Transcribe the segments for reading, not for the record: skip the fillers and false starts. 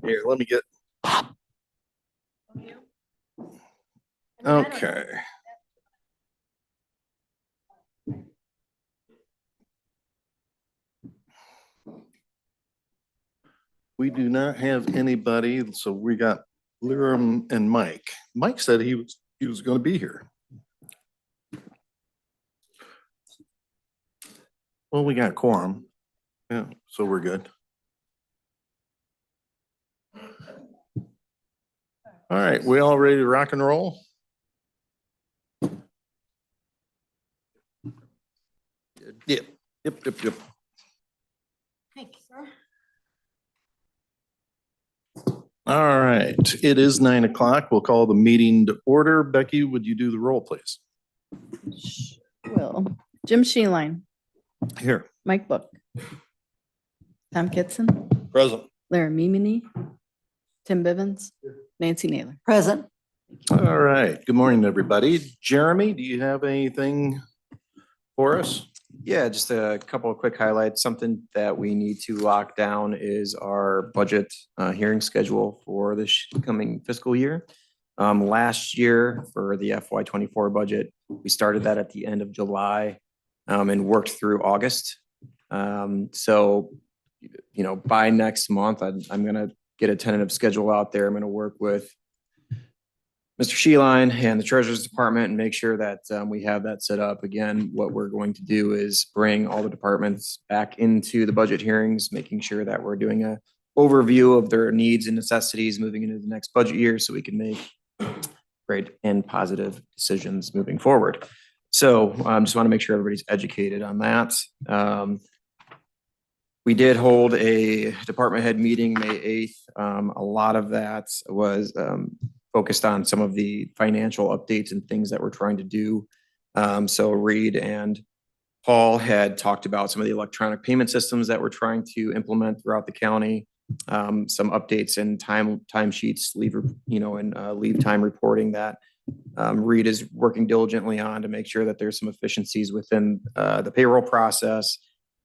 Here, let me get, okay. We do not have anybody, so we got Liram and Mike. Mike said he was going to be here. Well, we got quorum. Yeah, so we're good. All right, we all ready to rock and roll? Yep. Thank you, sir. All right, it is 9 o'clock. We'll call the meeting to order. Becky, would you do the roll, please? Will. Jim Sheeline, Here. Mike Book, Tom Kitson, Present. Larry Mimini, Tim Bivens, Nancy Naylor. Present. All right, good morning, everybody. Jeremy, do you have anything for us? Yeah, just a couple of quick highlights. Something that we need to lock down is our budget hearing schedule for this coming fiscal year. Last year for the FY24 budget, we started that at the end of July and worked through August. So, you know, by next month, I'm going to get a tentative schedule out there. I'm going to work with Mr. Sheeline and the Treasurer's Department and make sure that we have that set up. Again, what we're going to do is bring all the departments back into the budget hearings, making sure that we're doing a overview of their needs and necessities moving into the next budget year so we can make great and positive decisions moving forward. So just want to make sure everybody's educated on that. We did hold a department head meeting May 8th. A lot of that was focused on some of the financial updates and things that we're trying to do. So Reed and Paul had talked about some of the electronic payment systems that we're trying to implement throughout the county. Some updates and time sheets, leave time reporting that Reed is working diligently on to make sure that there's some efficiencies within the payroll process.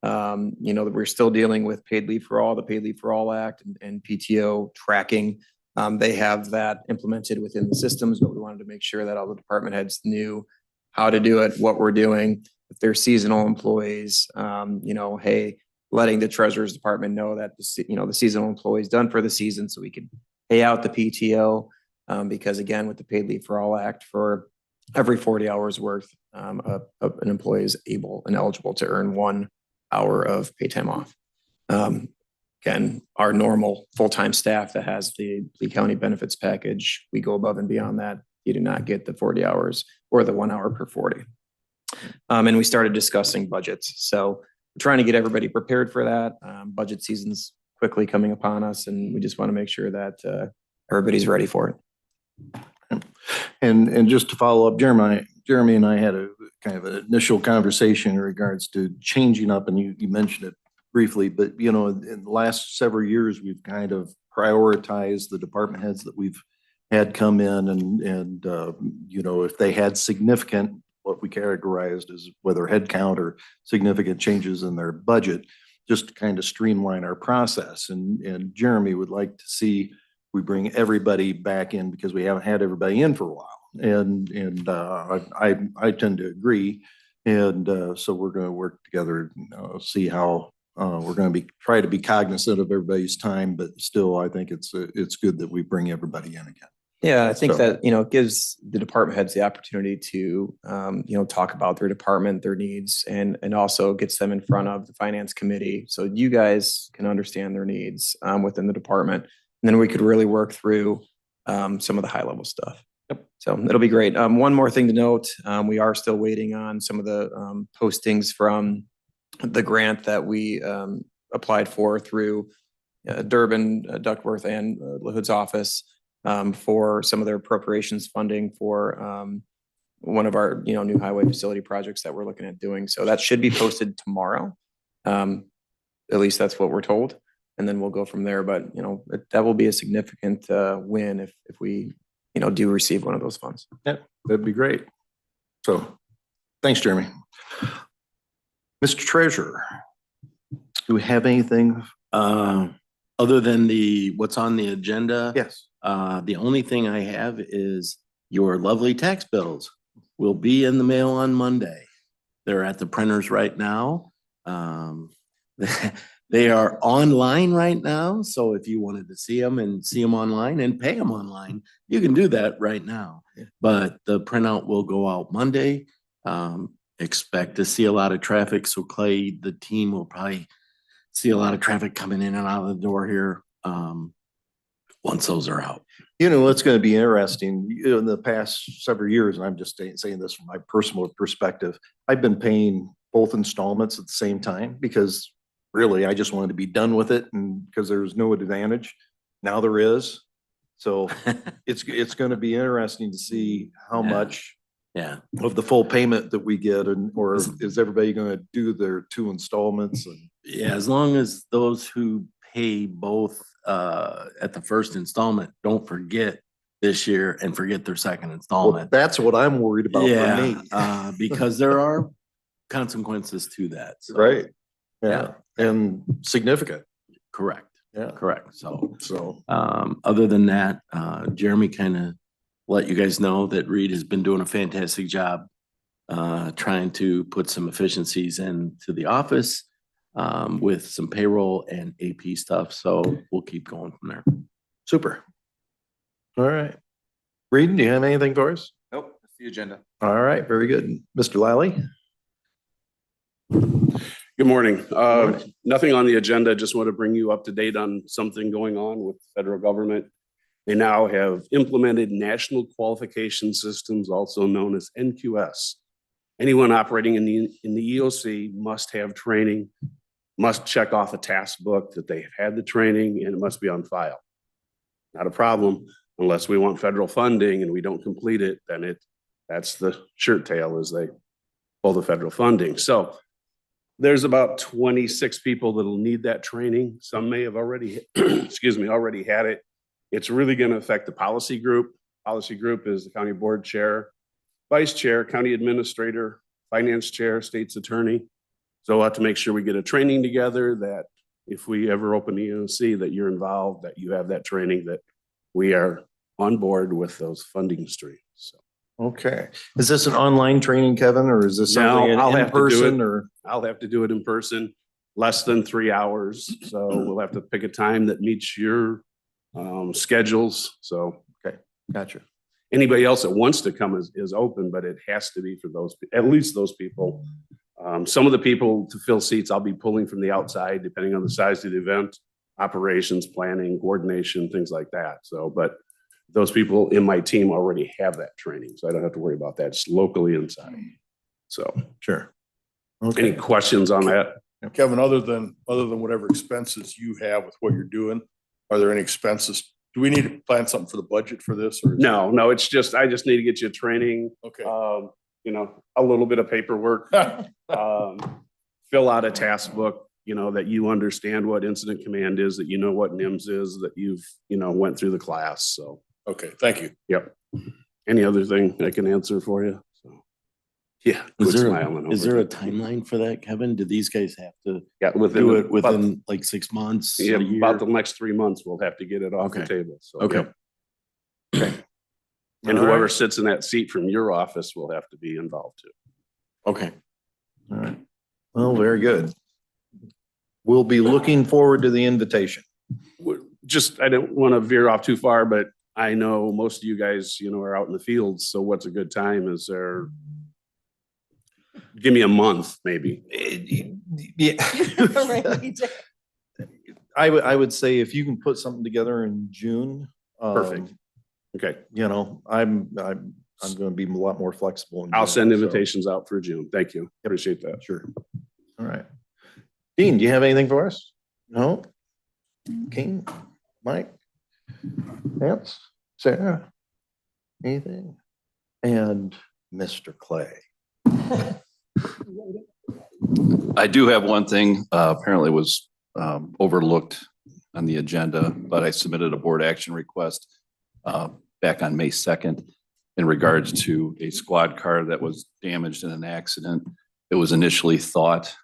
You know, that we're still dealing with Paid Leave for All, the Paid Leave for All Act and PTO tracking. They have that implemented within the systems, but we wanted to make sure that all the department heads knew how to do it, what we're doing. If they're seasonal employees, you know, hey, letting the Treasurer's Department know that the seasonal employee is done for the season, so we can pay out the PTO. Because again, with the Paid Leave for All Act, for every 40 hours worth, an employee is able and eligible to earn 1 hour of pay time off. Again, our normal full-time staff that has the Lee County benefits package, we go above and beyond that. You do not get the 40 hours or the 1 hour per 40. And we started discussing budgets. So we're trying to get everybody prepared for that. Budget season's quickly coming upon us, and we just want to make sure that everybody's ready for it. And just to follow up, Jeremy and I had a kind of an initial conversation in regards to changing up, and you mentioned it briefly, but you know, in the last several years, we've kind of prioritized the department heads that we've had come in and you know, if they had significant, what we categorized as whether headcount or significant changes in their budget, just to kind of streamline our process. And Jeremy would like to see we bring everybody back in because we haven't had everybody in for a while. And I tend to agree. And so we're going to work together, see how we're going to try to be cognizant of everybody's time, but still, I think it's good that we bring everybody in again. Yeah, I think that, you know, it gives the department heads the opportunity to, you know, talk about their department, their needs, and also gets them in front of the finance committee. So you guys can understand their needs within the department. And then we could really work through some of the high level stuff. Yep. So it'll be great. One more thing to note, we are still waiting on some of the postings from the grant that we applied for through Durbin, Duckworth, and LaHood's office for some of their appropriations funding for one of our new highway facility projects that we're looking at doing. So that should be posted tomorrow. At least that's what we're told. And then we'll go from there. But that will be a significant win if we do receive one of those funds. Yeah, that'd be great. So thanks, Jeremy. Mr. Treasurer, do we have anything? Other than what's on the agenda? Yes. The only thing I have is your lovely tax bills will be in the mail on Monday. They're at the printers right now. They are online right now, so if you wanted to see them online and pay them online, you can do that right now. Yeah. But the printout will go out Monday. Expect to see a lot of traffic, so Clay, the team will probably see a lot of traffic coming in and out of the door here once those are out. You know, it's going to be interesting. In the past several years, and I'm just saying this from my personal perspective, I've been paying both installments at the same time because really I just wanted to be done with it, and because there's no advantage. Now there is. So it's going to be interesting to see how Yeah. much Yeah. of the full payment that we get, or is everybody going to do their 2 installments? And Yeah, as long as those who pay both at the first installment don't forget this year and forget their second well, installment. that's what I'm worried about for me. Because there are consequences to that. So, Right. Yeah. Yeah. And significant. Correct. Yeah. Correct. So, So, other than that, Jeremy kind of let you guys know that Reed has been doing a fantastic job trying to put some efficiencies into the office with some payroll and AP stuff. So we'll keep going from there. super. All right. Reed, do you have anything for us? Nope, that's the agenda. All right, very good. Mr. Lally? Good morning. morning. Nothing on the agenda. Just want to bring you up to date on something going on with the federal government. They now have implemented national qualification systems, also known as NQS. Anyone operating in the EOC must have training, must check off a task book that they have had the training, and it must be on file. Not a problem unless we want federal funding and we don't complete it, then that's the shirt tail as they pull the federal funding. So there's about 26 people that'll need that training. Some may have already, already had it. It's really going to affect the policy group. Policy group is the county board chair, vice chair, county administrator, finance chair, state's attorney. So we'll have to make sure we get a training together that if we ever open the EOC, that you're involved, that you have that training, that we are on board with those funding streams. So Okay. Is this an online training, Kevin, or is this No, something in I'll have to do person it. or? I'll have to do it in person, less than 3 hours. So we'll have to pick a time that meets your schedules. So Gotcha. anybody else that wants to come is open, but it has to be for those, at least those people. Some of the people to fill seats, I'll be pulling from the outside, depending on the size of the event, operations, planning, coordination, things like that. So, but those people in my team already have that training, so I don't have to worry about that. It's locally inside. So, Sure. any Okay. questions on that? Kevin, other than whatever expenses you have with what you're doing, are there any expenses? Do we need to plan something for the budget for this or? No, it's just, I just need to get you training, Okay. a little bit of paperwork, fill out a task book, that you understand what incident command is, that you know what NIMS is, that you've, went through the class. So, Okay, thank you. yep. Any other thing I can answer for you? So, yeah. Is quit there, smiling is over there a it. timeline for that, Kevin? Do these guys have to Yeah, do it about- within like 6 months? yeah, a year? about the next 3 months, we'll have to get it off the Okay. table. So, Okay. yep. And All whoever right. sits in that seat from your office will have to be involved too. Okay. All right. Well, very good. We'll be looking forward to the invitation. Just, I don't want to veer off too far, but I know most of you guys, are out in the fields. So what's a good time? Is there, give me a month, maybe. Yeah. I would say if you can put something together in June. Perfect. Okay. I'm going to be a lot more flexible. in I'll June, send so- invitations out for June. Thank you. Appreciate that. Sure. All right. Dean, do you have anything for us? No? King, Mike? Vance, Sarah? Anything? And Mr. Clay. I do have one thing, apparently was overlooked on the agenda, but I submitted a board action request back on May 2nd in regards to a squad car that was damaged in an accident. It was initially thought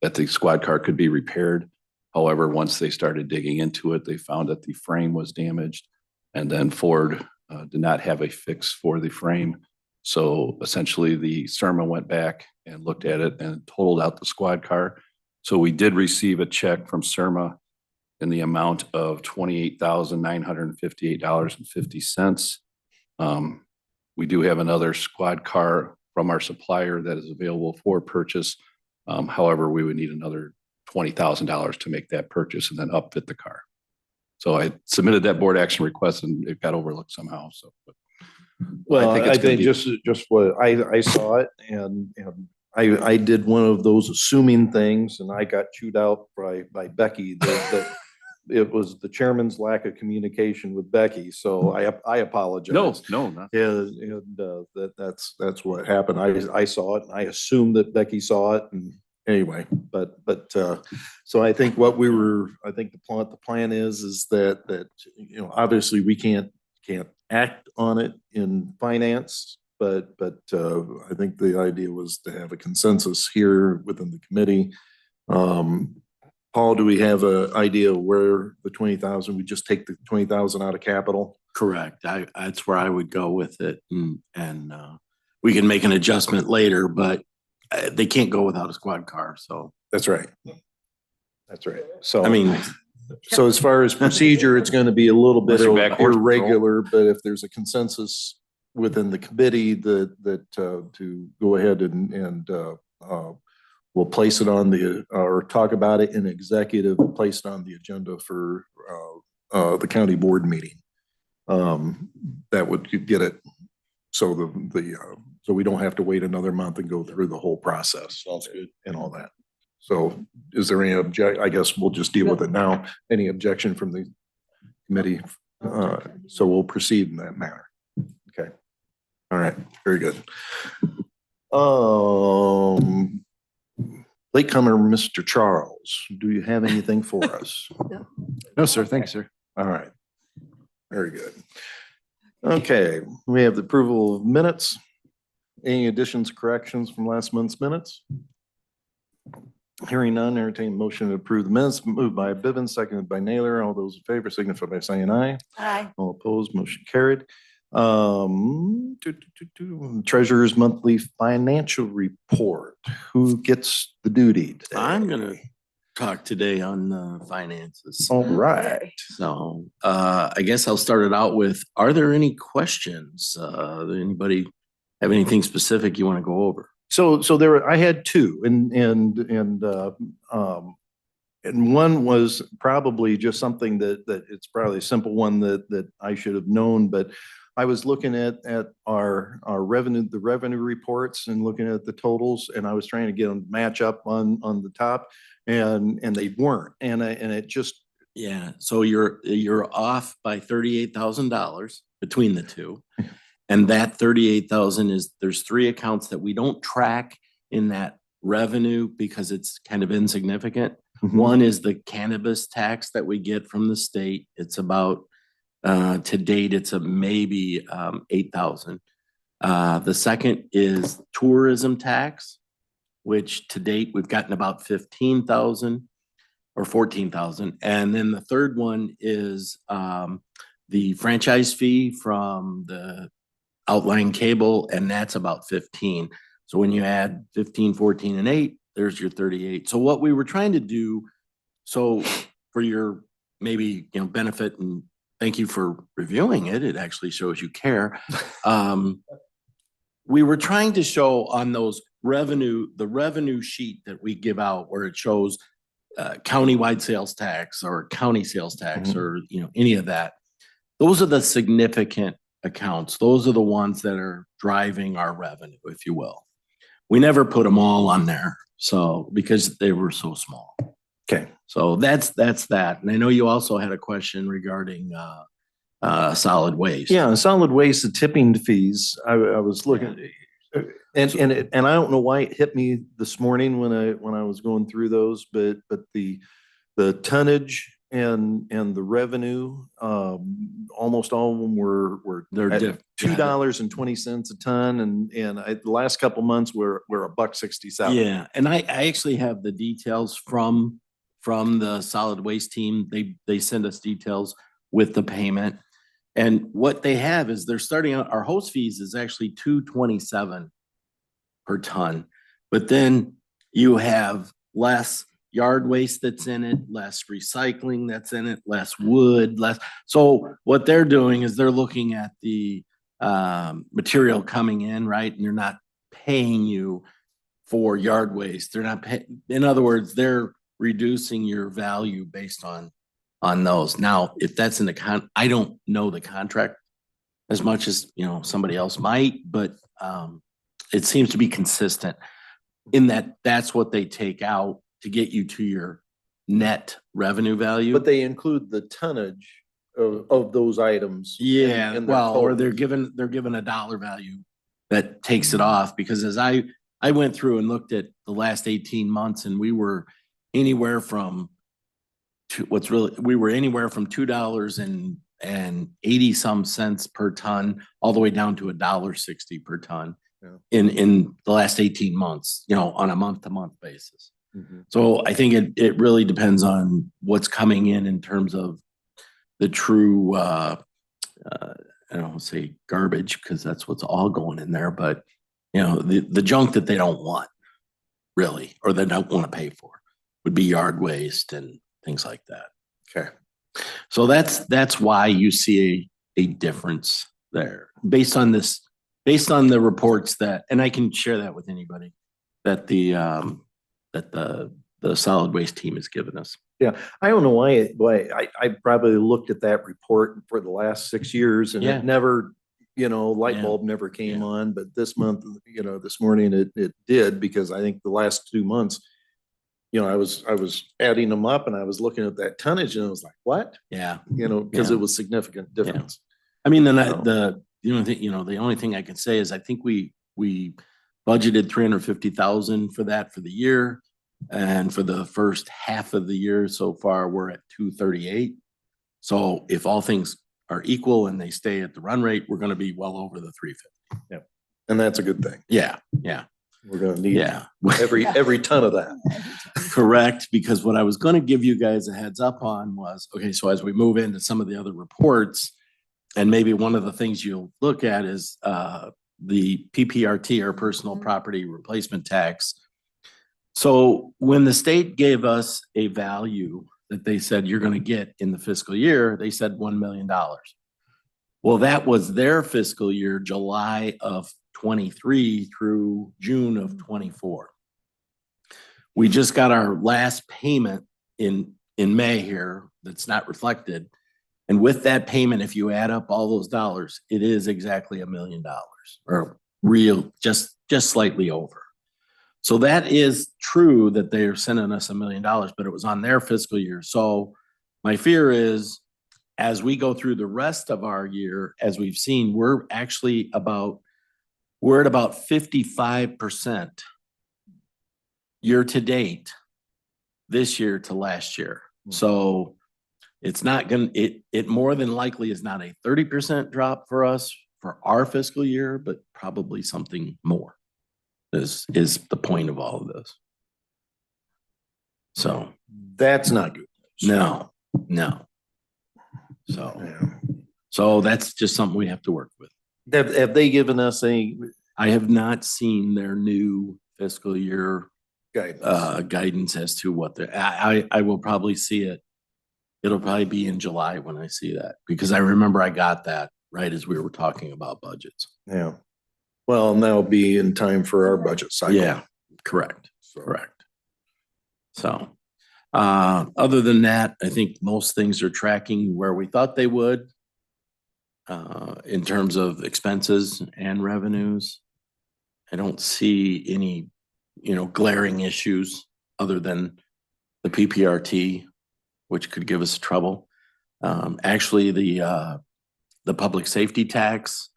that the squad car could be repaired. However, once they started digging into it, they found that the frame was damaged. And then Ford did not have a fix for the frame. So essentially the CIRMA went back and looked at it and totaled out the squad car. So we did receive a check from CIRMA in the amount of $28,958.50. We do have another squad car from our supplier that is available for purchase. However, we would need another $20,000 to make that purchase and then upfit the car. So I submitted that board action request and it got overlooked somehow, so. but Well, think I it's gonna think be- just what I saw it and I did one of those assuming things and I got chewed out by Becky that it was the chairman's lack of communication with Becky. So I apologize. No, not. Yeah, and that's what happened. I saw it and I assumed that Becky saw it and anyway, but so I think I think the plan is that, you know, obviously we can't act on it in finance, but I think the idea was to have a consensus here within the committee. Paul, do we have an idea where the 20,000, we just take the 20,000 out of capital? Correct. That's where I would go with it. And we can make an adjustment later, but they can't go without a squad car. So, That's right. That's right. So, I mean, so as far as procedure, it's going to be a little bit Unless you're back horse patrol. irregular, but if there's a consensus within the committee that to go ahead and we'll place it on or talk about it in executive and place it on the agenda for the county board meeting. That would get it so so we don't have to wait another month and go through the whole process. Sounds good. And all that. So is there any I guess we'll just deal with it now. Any objection from the committee? So we'll proceed in that manner. Okay. All right. Very good. Latecomer, Mr. Charles, do you have anything for us? No, sir. Thank you, sir. All right. Very good. Okay, we have the approval of minutes. Any additions, corrections from last month's minutes? Hearing none, entertain a motion to approve the minutes, moved by Bivens, seconded by Naylor. All those in favor signify by saying aye. Aye. All opposed, motion carried. Treasurer's monthly financial report. Who gets the duty today? I'm going to talk today on finances. All right. So I guess I'll start it out with, are there any questions? Anybody have anything specific you want to go over? So I had two and one was probably just something that it's probably a simple one that I should have known, but I was looking at our revenue, the revenue reports and looking at the totals, and I was trying to get them to match up on the top and they weren't. And it just, Yeah, so you're off by $38,000 between the two. And that 38,000 there's three accounts that we don't track in that revenue because it's kind of insignificant. One is the cannabis tax that we get from the state. It's about, to date, it's maybe 8,000. The second is tourism tax, which to date we've gotten about 15,000 or 14,000. And then the third one is the franchise fee from the outlying cable, and that's about 15. So when you add 15, 14, and 8, there's your 38. So what we were trying to do, so for your maybe benefit, and thank you for reviewing it, it actually shows you care. We were trying to show on those the revenue sheet that we give out where it shows countywide sales tax or county sales tax or any of that. Those are the significant accounts. Those are the ones that are driving our revenue, if you will. We never put them all on there, so because they were so small. okay. So that's that. And I know you also had a question regarding solid waste. Yeah, solid waste, the tipping fees. I was looking, and I don't know why it hit me this morning when I was going through those, but the tonnage and the revenue, almost all of them were They're at diff- $2.20 a ton, and the last couple months were $1.67. Yeah, and I actually have the details from from the solid waste team. They send us details with the payment. And what they have is they're starting out, our host fees is actually $2.27 per ton. But then you have less yard waste that's in it, less recycling that's in it, less wood, less. So what they're doing is they're looking at the material coming in, right? And they're not paying you for yard waste. They're not paying, in other words, they're reducing your value based on those. Now, if that's in the I don't know the contract as much as, somebody else might, but it seems to be consistent in that that's what they take out to get you to your net revenue value. But they include the tonnage of those items. Yeah, in their well, or total. they're given a dollar value that takes it off, because as I went through and looked at the last 18 months, and we were anywhere from $2.80 per ton all the way down to $1.60 per ton in the last 18 months, on a month-to-month basis. Mhm. So I think it really depends on what's coming in terms of the true, I don't want to say garbage, because that's what's all going in there, but the junk that they don't want really, or they don't want to pay for, would be yard waste and things like that. Okay. So that's why you see a difference there based on the reports that, and I can share that with anybody, that the solid waste team has given us. Yeah, I don't know why I probably looked at that report for the last 6 years and Yeah. it never, light Yeah. bulb never came Yeah. on, but this month, this morning it did, because I think the last 2 months, I was adding them up and I was looking at that tonnage and I was like, what? Yeah. Because Yeah. it was significant difference. I mean, So- the only thing I can say is I think we budgeted 350,000 for that for the year. And for the first half of the year so far, we're at 238. So if all things are equal and they stay at the run rate, we're going to be well over the 350. And that's a good thing. Yeah. We're gonna need Yeah. every ton of that. Correct, because what I was going to give you guys a heads up on was, okay, so as we move into some of the other reports, and maybe one of the things you'll look at is the PPRT, or personal property replacement tax. So when the state gave us a value that they said you're going to get in the fiscal year, they said $1 million. Well, that was their fiscal year, July of 23 through June of 24. We just got our last payment in May here that's not reflected. And with that payment, if you add up all those dollars, it is exactly $1 million, or just slightly over. So that is true that they're sending us $1 million, but it was on their fiscal year. So my fear is, as we go through the rest of our year, as we've seen, we're at about 55% year to date this year to last year. So it's not it more than likely is not a 30% drop for us for our fiscal year, but probably something more is the point of all of this. So That's not good. no. So that's just something we have to work with. Have they given us any I have not seen their new fiscal year guidance? guidance as to what I will probably see it. It'll probably be in July when I see that, because I remember I got that right as we were talking about budgets. Yeah. Well, and that'll be in time for our budget cycle. Yeah, correct. So, other than that, I think most things are tracking where we thought they would in terms of expenses and revenues. I don't see any, glaring issues other than the PPRT, which could give us trouble. Actually, the public safety tax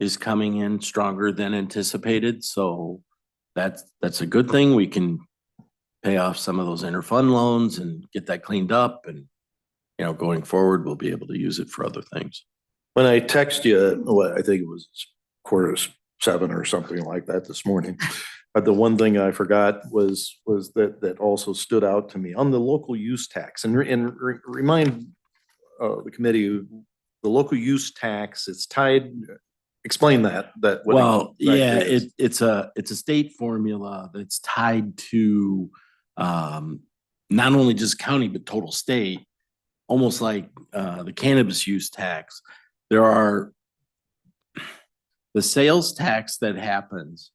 is coming in stronger than anticipated. So that's a good thing. We can pay off some of those interfund loans and get that cleaned up. And, going forward, we'll be able to use it for other things. When I text you, I think it was 6:45 or something like that this morning. But the one thing I forgot was that also stood out to me on the local use tax and remind the committee, the local use tax, it's tied, explain that. Well, yeah, exactly is. it's a state formula that's tied to not only just county, but total state, almost like the cannabis use tax. There are the sales tax that happens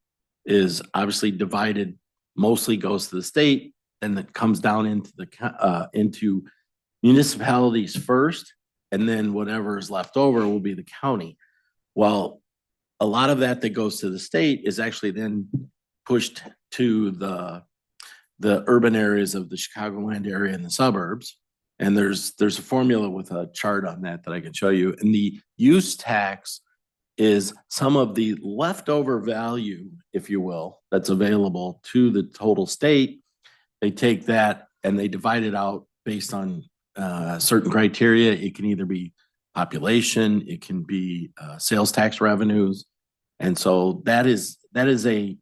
is obviously divided, mostly goes to the state, and that comes down into the into municipalities first, and then whatever is left over will be the county. Well, a lot of that goes to the state is actually then pushed to the urban areas of the Chicagoland area and the suburbs. And there's a formula with a chart on that I can show you. And the use tax is some of the leftover value, if you will, that's available to the total state. They take that and they divide it out based on certain criteria. It can either be population, it can be sales tax revenues. And so that is a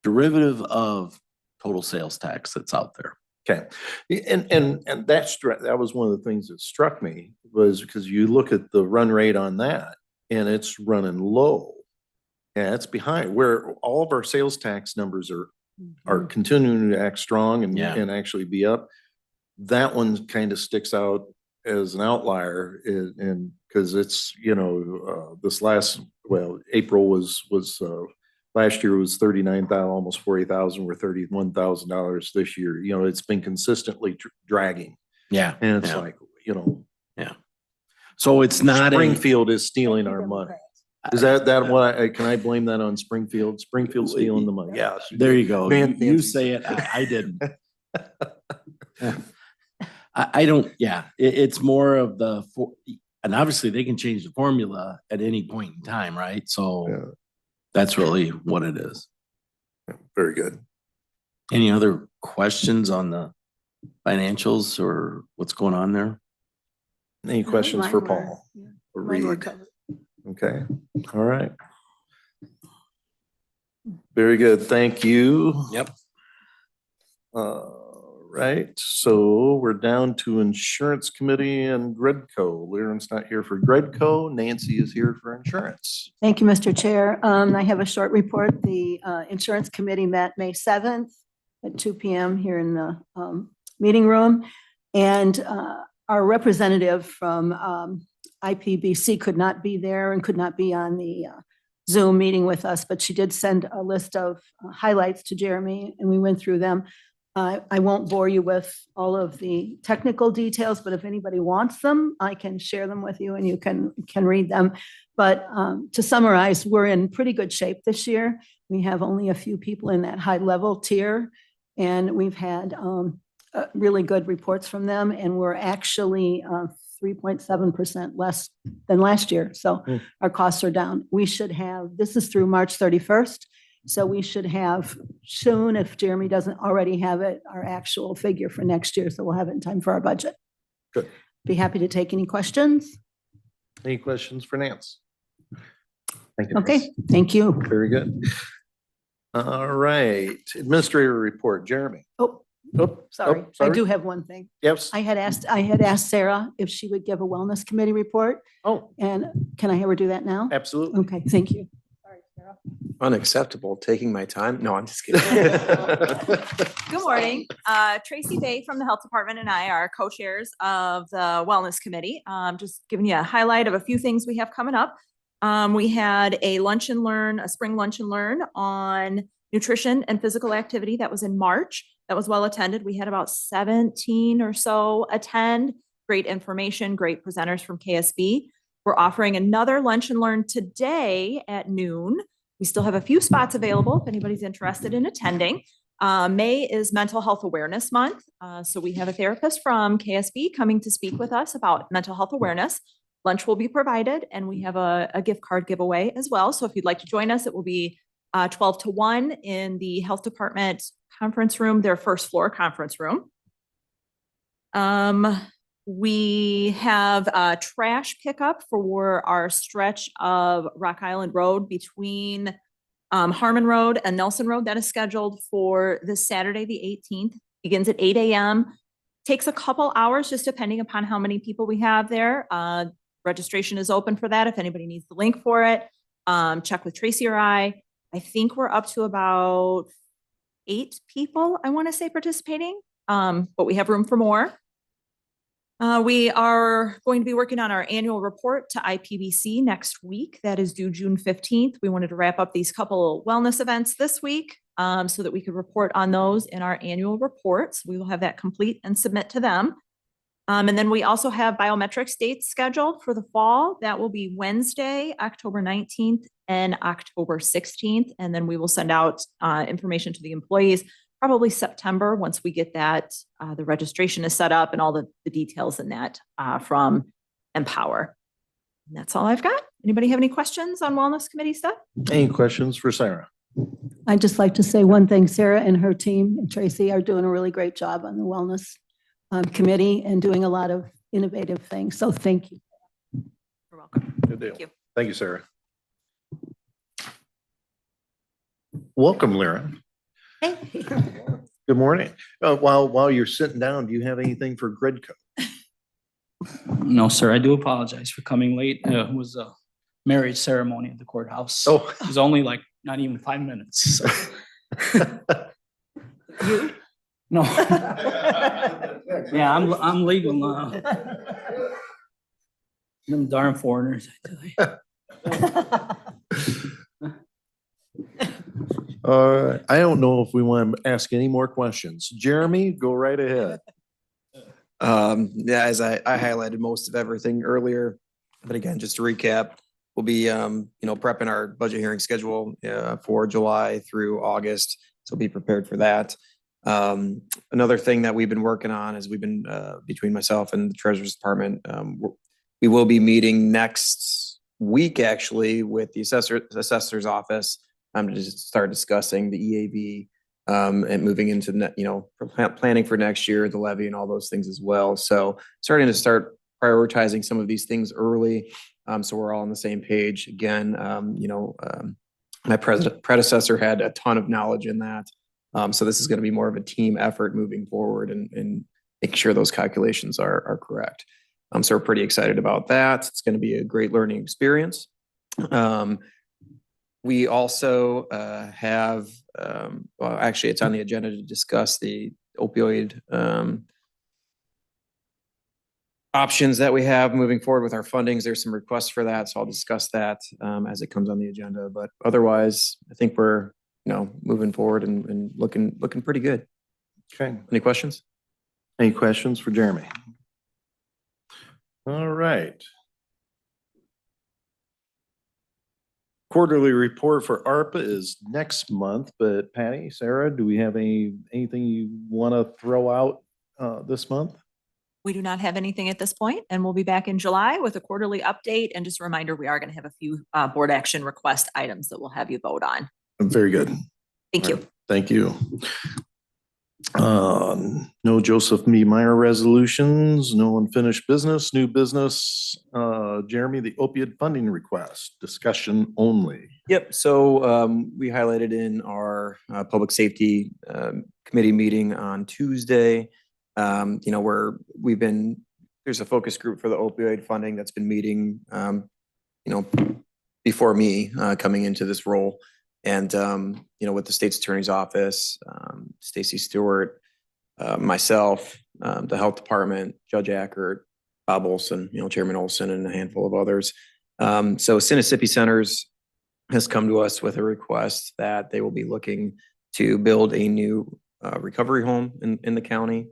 derivative of total sales tax that's out there. Okay. And that was one of the things that struck me was because you look at the run rate on that and it's running low. Yeah, it's behind where all of our sales tax numbers are continuing to act strong and actually be up. That one kind of sticks out as an outlier and because it's, April was last year was 39,000, almost 40,000. We're $31,000 this year. It's been consistently dragging. Yeah. And it's like, yeah. So it's not Springfield is stealing our money. Is that what can I blame that on Springfield? Springfield stealing the money. Yes. There you go. Man, You say it. I didn't. I don't. Yeah. It's more of and obviously they can change the formula at any point in time, right? So that's really what it is. Very good. Any other questions on the financials or what's going on there? Any questions for Paul? Or Reed? Okay. All right. Very good. Thank you. Yep. Right. So we're down to Insurance Committee and Gredco. Lyran's not here for Gredco. Nancy is here for insurance. Thank you, Mr. Chair. I have a short report. The Insurance Committee met May 7th at 2 p.m. here in the meeting room. And our representative from IPBC could not be there and could not be on the Zoom meeting with us, but she did send a list of highlights to Jeremy and we went through them. I won't bore you with all of the technical details, but if anybody wants them, I can share them with you and you can read them. But to summarize, we're in pretty good shape this year. We have only a few people in that high level tier and we've had really good reports from them and we're actually 3.7% less than last year. So our costs are down. We should have, this is through March 31st. So we should have soon, if Jeremy doesn't already have it, our actual figure for next year. So we'll have it in time for our budget. Good. Be happy to take any questions. Any questions for Nance? Thank you. Okay, thank you. Very good. All right. Administrator report, Jeremy. Sorry. I do have one thing. Yes. I had asked Sarah if she would give a wellness committee report. Oh, And can I have her do that now? absolutely. Okay, thank you. Sorry, Sarah. Unacceptable, taking my time. No, I'm just kidding. Good morning. Tracy Bay from the Health Department and I are co-chairs of the Wellness Committee. Just giving you a highlight of a few things we have coming up. We had a spring lunch and learn on nutrition and physical activity that was in March. That was well attended. We had about 17 or so attend. Great information, great presenters from KSB. We're offering another lunch and learn today at noon. We still have a few spots available if anybody's interested in attending. May is Mental Health Awareness Month. So we have a therapist from KSB coming to speak with us about mental health awareness. Lunch will be provided and we have a gift card giveaway as well. So if you'd like to join us, it will be 12 to 1 in the Health Department conference room, their first floor conference room. We have a trash pickup for our stretch of Rock Island Road between Harmon Road and Nelson Road, that is scheduled for this Saturday, the 18th, begins at 8 a.m. Takes a couple hours, just depending upon how many people we have there. Registration is open for that if anybody needs the link for it. Check with Tracy or I. I think we're up to about 8 people, I want to say, participating, but we have room for more. We are going to be working on our annual report to IPBC next week. That is due June 15th. We wanted to wrap up these couple wellness events this week so that we could report on those in our annual reports. We will have that complete and submit to them. And then we also have biometrics dates scheduled for the fall. That will be Wednesday, October 19th and October 16th. And then we will send out information to the employees probably September, once we get that, the registration is set up and all the details in that from Empower. And that's all I've got. Anybody have any questions on Wellness Committee stuff? Any questions for Sarah? I'd just like to say one thing, Sarah and her team and Tracy are doing a really great job on the Wellness Committee and doing a lot of innovative things. So thank you. You're welcome. Good deal. Thank you. Thank you, Sarah. Welcome, Lyra. Hey. Good morning. While you're sitting down, do you have anything for Gridco? No, sir. I do apologize for coming late. It was a marriage ceremony at the courthouse. Oh. It was only like not even 5 minutes. So. You? No. Yeah, I'm legal now. Them darn foreigners, I tell you. I don't know if we want to ask any more questions. Jeremy, go right ahead. Yeah, as I highlighted most of everything earlier, but again, just to recap, we'll be, prepping our budget hearing schedule for July through August. So be prepared for that. Another thing that we've been working on is we've been, between myself and the Treasurer's Department, we will be meeting next week actually with the assessor's office to just start discussing the EAV and moving into planning for next year, the levy and all those things as well. So starting to prioritizing some of these things early. So we're all on the same page. Again, my predecessor had a ton of knowledge in that. So this is going to be more of a team effort moving forward and making sure those calculations are correct. So we're pretty excited about that. It's going to be a great learning experience. We also have, well, actually it's on the agenda to discuss the opioid options that we have moving forward with our fundings. There's some requests for that, so I'll discuss that as it comes on the agenda. But otherwise, I think we're moving forward and looking pretty good. Okay. Any questions? Any questions for Jeremy? All right. Quarterly report for ARPA is next month, but Patty, Sarah, do we have anything you want to throw out this month? We do not have anything at this point, and we'll be back in July with a quarterly update. And just a reminder, we are going to have a few board action request items that we'll have you vote on. Very good. Thank you. Thank you. No Joseph M. Meyer resolutions, no unfinished business, new business. Jeremy, the opioid funding request, discussion only. Yep. So we highlighted in our public safety committee meeting on Tuesday, there's a focus group for the opioid funding that's been meeting, before me coming into this role. And, with the state's attorney's office, Stacy Stewart, myself, the health department, Judge Ackert, Bob Olson, Chairman Olson, and a handful of others. So Mississippi Centers has come to us with a request that they will be looking to build a new recovery home in the county.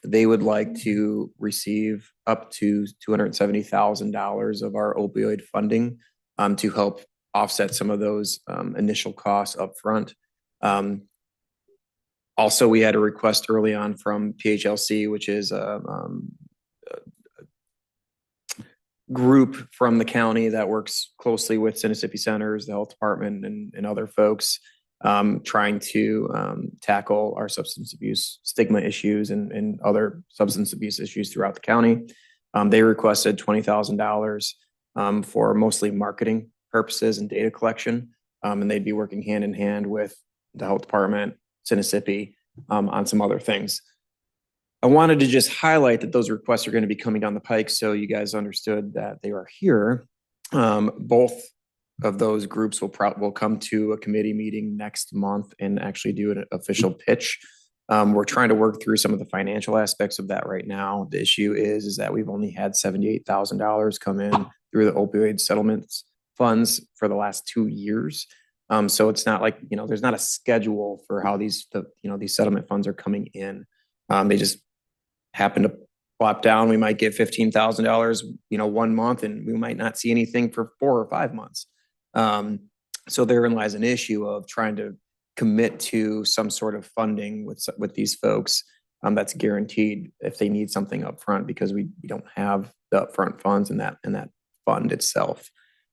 They would like to receive up to $270,000 of our opioid funding to help offset some of those initial costs up front. Also, we had a request early on from PHLC, which is a group from the county that works closely with Mississippi Centers, the health department, and other folks trying to tackle our substance abuse stigma issues and other substance abuse issues throughout the county. They requested $20,000 for mostly marketing purposes and data collection. And they'd be working hand in hand with the health department, Sinisippi, on some other things. I wanted to just highlight that those requests are going to be coming down the pike, so you guys understood that they are here. Both of those groups will come to a committee meeting next month and actually do an official pitch. We're trying to work through some of the financial aspects of that right now. The issue is that we've only had $78,000 come in through the opioid settlements funds for the last 2 years. So it's not like, there's not a schedule for how these settlement funds are coming in. They just happen to plop down. We might get $15,000, 1 month, and we might not see anything for 4 or 5 months. So therein lies an issue of trying to commit to some sort of funding with these folks that's guaranteed if they need something up front, because we don't have the upfront funds in that fund itself.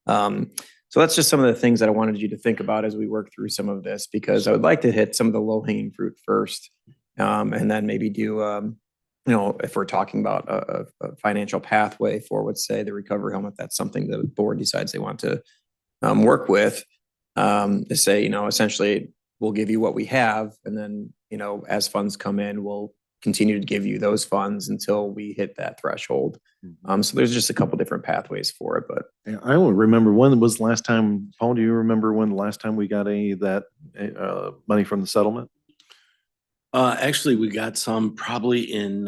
So that's just some of the things that I wanted you to think about as we work through some of this, because I would like to hit some of the low-hanging fruit first, and then maybe do if we're talking about a financial pathway for, let's say, the recovery home, if that's something the board decides they want to work with, to say, essentially, we'll give you what we have, and then, as funds come in, we'll continue to give you those funds until we hit that threshold. So there's just a couple different pathways for it, but. Yeah, I don't remember when was the last time, Paul, do you remember when the last time we got any of that money from the settlement? Actually, we got some probably in,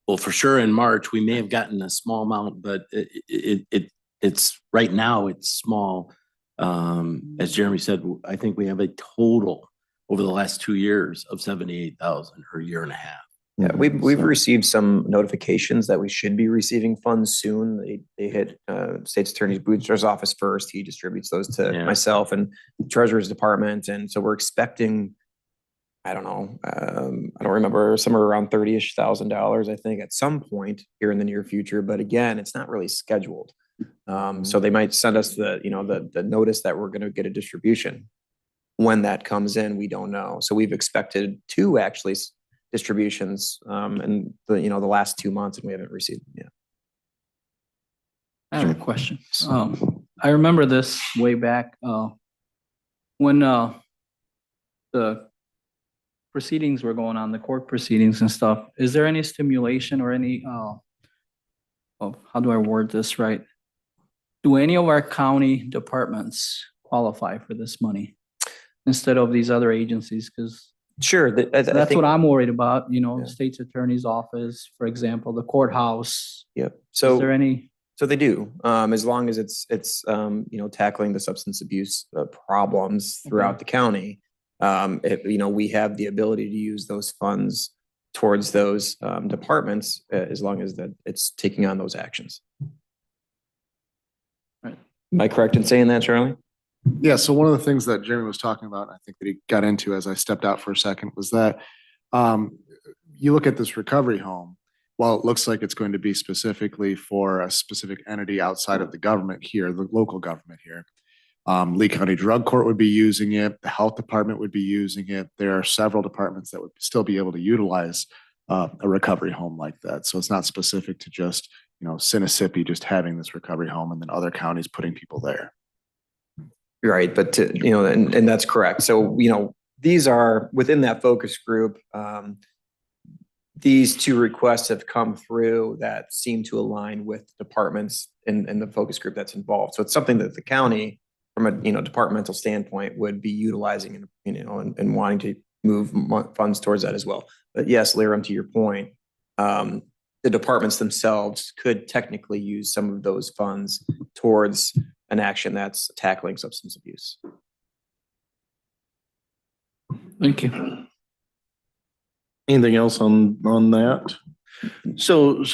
for sure in March. We may have gotten a small amount, but it's right now it's small. As Jeremy said, I think we have a total over the last 2 years of 78,000 or a year and a half. Yeah, we've received some notifications that we should be receiving funds soon. They hit State's Attorney's Bootstrap's office first. He distributes those to myself and the Treasurer's Department, and so we're expecting, I don't know, I don't remember, somewhere around $30,000, I think, at some point here in the near future. But again, it's not really scheduled. So they might send us the notice that we're going to get a distribution. When that comes in, we don't know. So we've expected 2 actually distributions in the last 2 months, and we haven't received them yet. I have a question. I remember this way back when the proceedings were going on, the court proceedings and stuff. Is there any stimulation or any, how do I word this right? Do any of our county departments qualify for this money instead of these other agencies? Because sure, that's what I'm worried about. State's Attorney's Office, for example, the courthouse. Yep. Is there any? So they do, as long as it's tackling the substance abuse problems throughout the county. We have the ability to use those funds towards those departments as long as that it's taking on those actions. Right. Am I correct in saying that, Charlie? Yeah, so one of the things that Jeremy was talking about, I think that he got into as I stepped out for a second, was that you look at this recovery home, while it looks like it's going to be specifically for a specific entity outside of the government here, the local government here. Lee County Drug Court would be using it. The health department would be using it. There are several departments that would still be able to utilize a recovery home like that. So it's not specific to just, Sinisippi just having this recovery home and then other counties putting people there. Right, but and that's correct. So, these are within that focus group. These 2 requests have come through that seem to align with departments in the focus group that's involved. So it's something that the county, from a departmental standpoint, would be utilizing and wanting to move funds towards that as well. But yes, Liram, to your point, the departments themselves could technically use some of those funds towards an action that's tackling substance abuse. Thank you. Anything else on that? So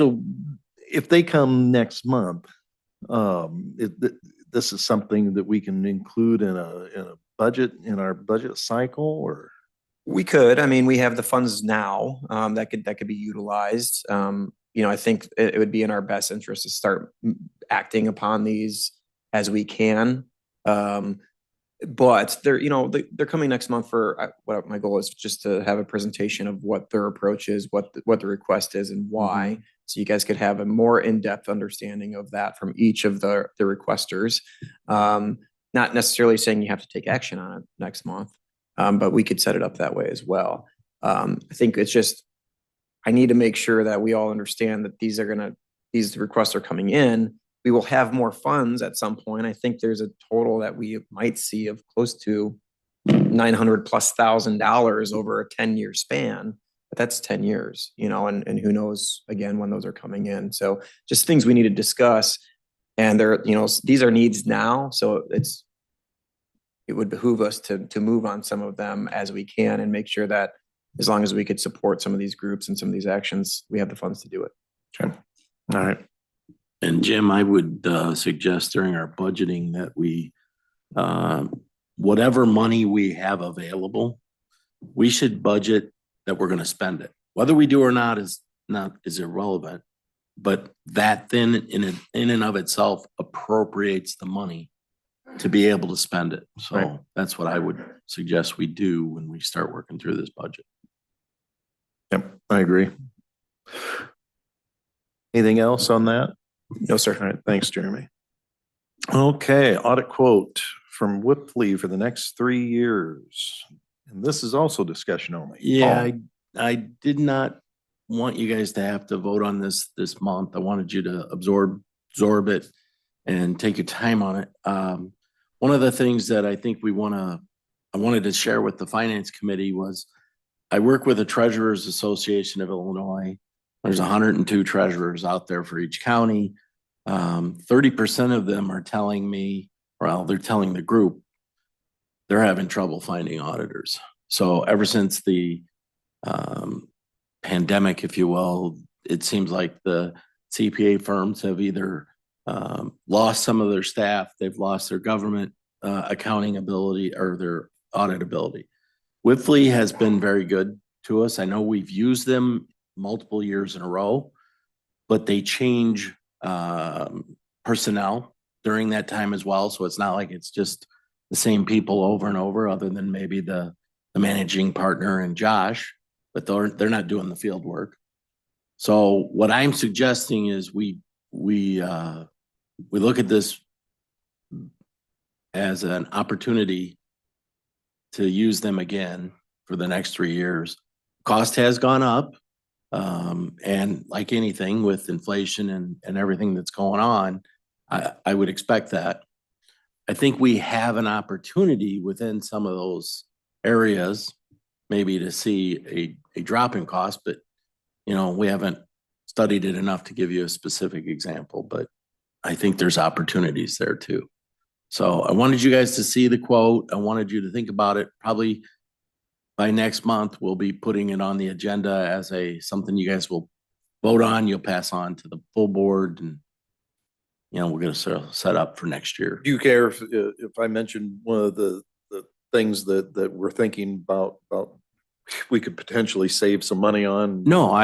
if they come next month, this is something that we can include in a budget, in our budget cycle, or? We could. I mean, we have the funds now that could be utilized. I think it would be in our best interest to start acting upon these as we can. But they're coming next month for what my goal is, just to have a presentation of what their approach is, what the request is, and why. Mm-hmm. So you guys could have a more in-depth understanding of that from each of the requesters. Not necessarily saying you have to take action on it next month, but we could set it up that way as well. I think it's just, I need to make sure that we all understand that these requests are coming in. We will have more funds at some point. I think there's a total that we might see of close to $900,000+ over a 10-year span, but that's 10 years, and who knows again when those are coming in. So just things we need to discuss, and these are needs now. So it would behoove us to move on some of them as we can and make sure that as long as we could support some of these groups and some of these actions, we have the funds to do it. Okay. All right. And Jim, I would suggest during our budgeting that we, whatever money we have available, we should budget that we're going to spend it. Whether we do or not is irrelevant, but that then in and of itself appropriates the money to be able to spend it. So Right. that's what I would suggest we do when we start working through this budget. Yep, I agree. Anything else on that? No, sir. All right, thanks, Jeremy. Okay, audit quote from Whipley for the next 3 years. And this is also discussion only. Yeah, Paul? I did not want you guys to have to vote on this month. I wanted you to absorb it and take your time on it. One of the things that I think I wanted to share with the finance committee was I work with the Treasurers Association of Illinois. There's 102 treasurers out there for each county. 30% of them are telling me, well, they're telling the group they're having trouble finding auditors. So ever since the pandemic, if you will, it seems like the CPA firms have either lost some of their staff, they've lost their government accounting ability or their audit ability. Whipley has been very good to us. I know we've used them multiple years in a row, but they change personnel during that time as well. So it's not like it's just the same people over and over, other than maybe the managing partner and Josh, but they're not doing the field work. So what I'm suggesting is we look at this as an opportunity to use them again for the next 3 years. Cost has gone up. And like anything with inflation and everything that's going on, I would expect that. I think we have an opportunity within some of those areas, maybe to see a drop in cost, but we haven't studied it enough to give you a specific example, but I think there's opportunities there too. So I wanted you guys to see the quote. I wanted you to think about it. Probably by next month, we'll be putting it on the agenda as something you guys will vote on. You'll pass on to the full board, and we're going to set up for next year. Do you care if I mention one of the things that we're thinking about we could potentially save some money on? No,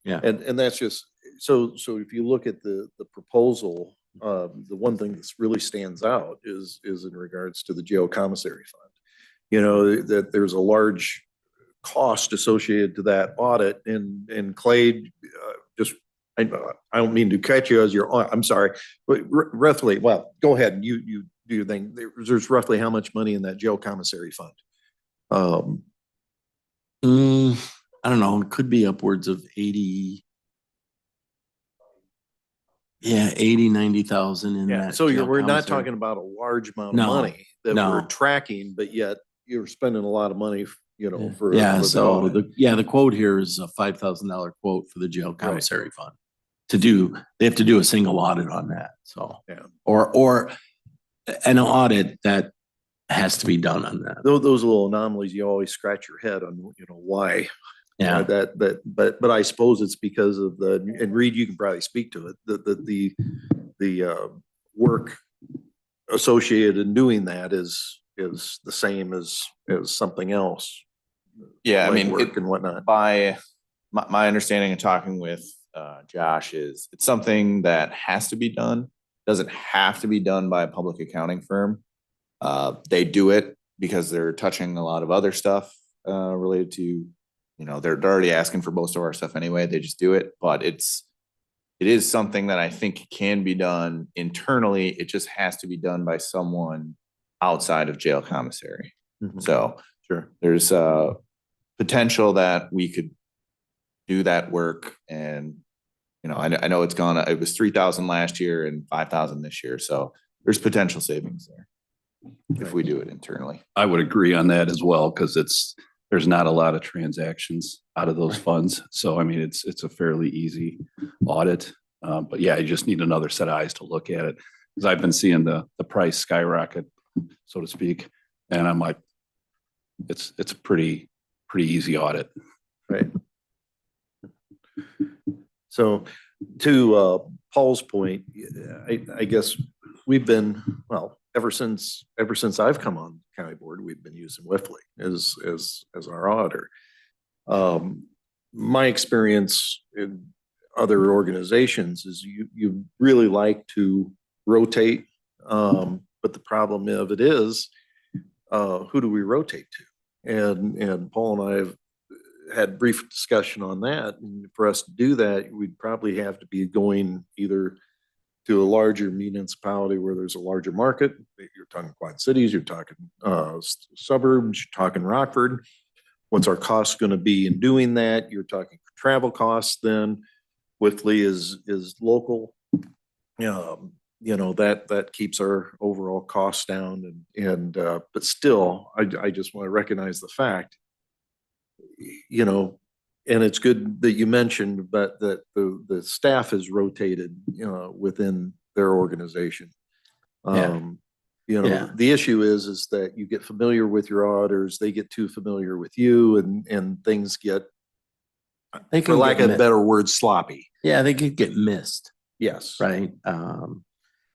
yeah. And that's just, so if you look at the proposal, the one thing that's really stands out is in regards to the jail commissary fund. That there's a large cost associated to that audit, and Clay, I don't mean to catch you as I'm sorry, but roughly, well, go ahead. You do your thing. There's roughly how much money in that jail commissary fund? I don't know. It could be upwards of 80. Yeah, 90,000 in that. So jail we're not commissary. talking about a large amount of No, money that no. we're tracking, but yet you're spending a lot of money, for. Yeah, for so audit. the quote here is a $5,000 quote for the jail commissary fund they have to do a single audit on that. So, Yeah. or an audit that has to be done on that. Those little anomalies, you always scratch your head on, why. Yeah. But I suppose it's because of and Reed, you can probably speak to it, the work associated in doing that is the same as something else. Yeah, I like mean, work and whatnot. by my understanding and talking with Josh is it's something that has to be done. Doesn't have to be done by a public accounting firm. They do it because they're touching a lot of other stuff related to, they're already asking for most of our stuff anyway. They just do it, but it's it is something that I think can be done internally. It just has to be done by someone outside of jail commissary. Mhm. So Sure. there's potential that we could do that work. And, you know, I know it was 3,000 last year and 5,000 this year. So there's potential savings there if we do it internally. I would agree on that as well, because there's not a lot of transactions out of those funds. So I mean, it's a fairly easy audit. But yeah, you just need another set of eyes to look at it. Because I've been seeing the price skyrocket, so to speak. And I'm like, it's a pretty easy audit. Right. So to Paul's point, I guess we've been, well, ever since I've come on county board, we've been using Whiffley as our auditor. My experience in other organizations is you really like to rotate. But the problem of it is, who do we rotate to? And Paul and I have had brief discussion on that. And for us to do that, we'd probably have to be going either to a larger municipality where there's a larger market. You're talking Quad Cities, you're talking suburbs, you're talking Rockford. What's our cost going to be in doing that? You're talking travel costs. Then Whiffley is local. You know, that keeps our overall costs down. And but still, I just want to recognize the fact, you know, and it's good that you mentioned, but that the staff is rotated, you know, within their organization. You know, Yeah. the issue is that you get familiar with your auditors, they get too familiar with you, and things get, They for can lack get of a mi- better word, sloppy. Yeah, they could get missed, Yes. right?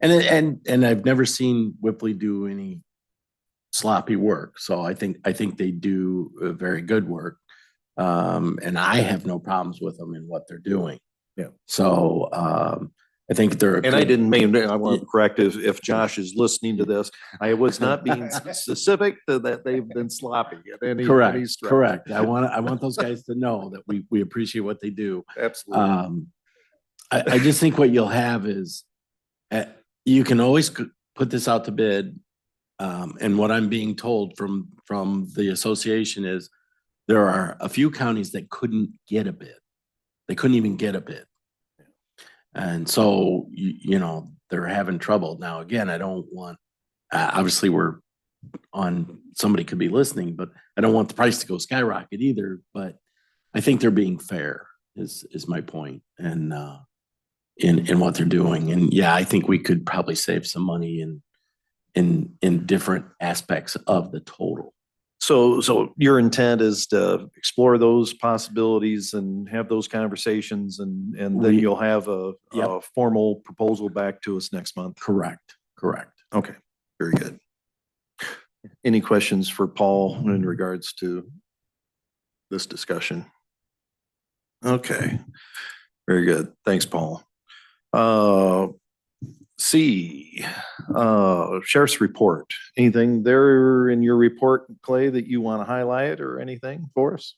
And I've never seen Whipley do any sloppy work. So I think they do very good work. And I have no problems with them in what they're doing. Yeah. So I think they're. And I didn't mean, I want to correct if Josh is listening to this, I was not being specific to that they've been sloppy at any stretch. Correct. I want those guys to know that we appreciate what they do. Absolutely. I just think what you'll have is you can always put this out to bid. And what I'm being told from the association is there are a few counties that couldn't get a bid. They couldn't even get a bid. And so, you know, they're having trouble. Now, again, I don't want, obviously we're on, somebody could be listening, but I don't want the price to go skyrocket either. But I think they're being fair is my point. And in what they're doing. And yeah, I think we could probably save some money in different aspects of the total. So your intent is to explore those possibilities and have those conversations, and then you'll have a formal proposal back to us next month. Correct. Okay, very good. Any questions for Paul in regards to this discussion? Okay, very good. Thanks, Paul. C, Sheriff's report. Anything there in your report, Clay, that you want to highlight or anything for us?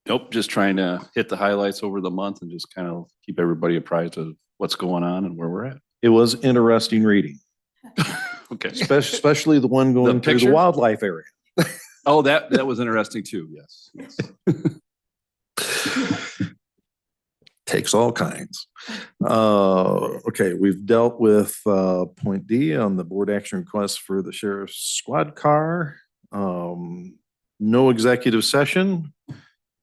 Nope, just trying to hit the highlights over the month and just kind of keep everybody apprised of what's going on and where we're at. It was interesting reading, Okay. especially the one going through the picture? wildlife area. Oh, that was interesting too. Yes. Takes all kinds. Okay, we've dealt with point D on the board action request for the sheriff's squad car. No executive session.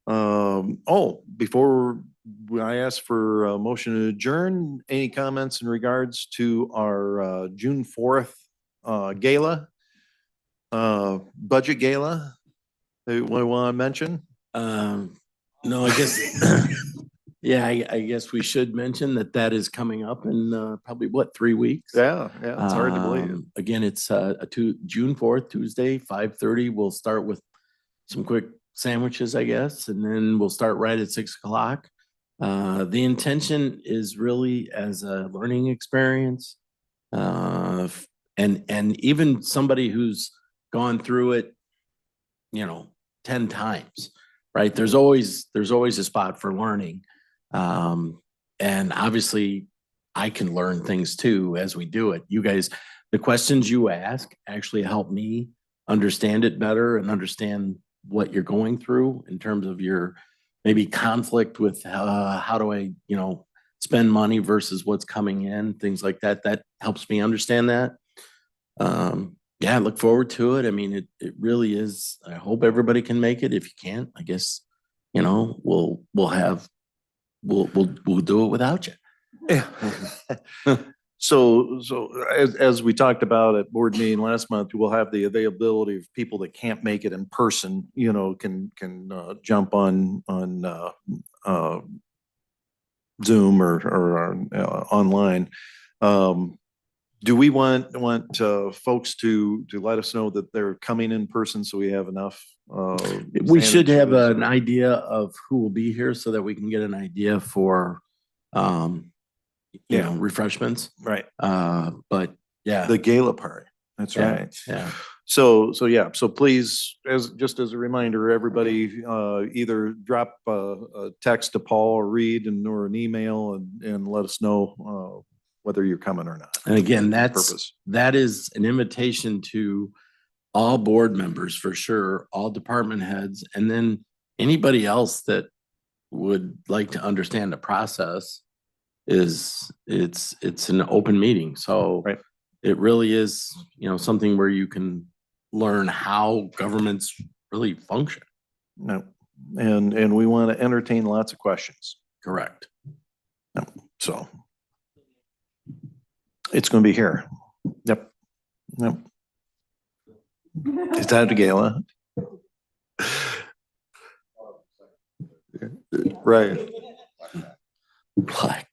Before I ask for a motion to adjourn, any comments in regards to our June 4th gala, budget gala that we want to mention? No, I guess, yeah, I guess we should mention that is coming up in probably 3 weeks? Yeah, it's hard to believe. Again, it's June 4th, Tuesday, 5:30. We'll start with some quick sandwiches, I guess, and then we'll start right at 6 o'clock. The intention is really as a learning experience. And even somebody who's gone through it, 10 times, right? There's always a spot for learning. And obviously I can learn things too as we do it. You guys, the questions you ask actually help me understand it better and understand what you're going through in terms of your maybe conflict with how do I, spend money versus what's coming in, things like that. That helps me understand that. Yeah, I look forward to it. I mean, it really is. I hope everybody can make it. If you can't, I guess, we'll do it without you. Yeah. So as we talked about at board meeting last month, we'll have the availability of people that can't make it in person, can jump on Zoom or online. Do we want folks to let us know that they're coming in person so we have enough? We should have sandwiches? an idea of who will be here so that we can get an idea for, Yeah. refreshments. Right. But yeah. The gala party. That's Yeah, right. Yeah. So yeah, so please, just as a reminder, everybody, either drop a text to Paul or Reed or an email and let us know, whether you're coming or not. And again, Purpose. that is an invitation to all board members for sure, all department heads, and then anybody else that would like to understand the process it's an open meeting. So Right. it really is, something where you can learn how governments really function. No, and we want to entertain lots of questions. Correct. No, so it's going to be here. Yep. Yep. Is that a gala? Right.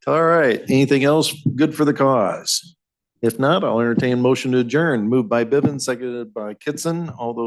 All right. Anything else good for the cause? If not, I'll entertain motion to adjourn. Moved by Bivens, seconded by Kitson. All those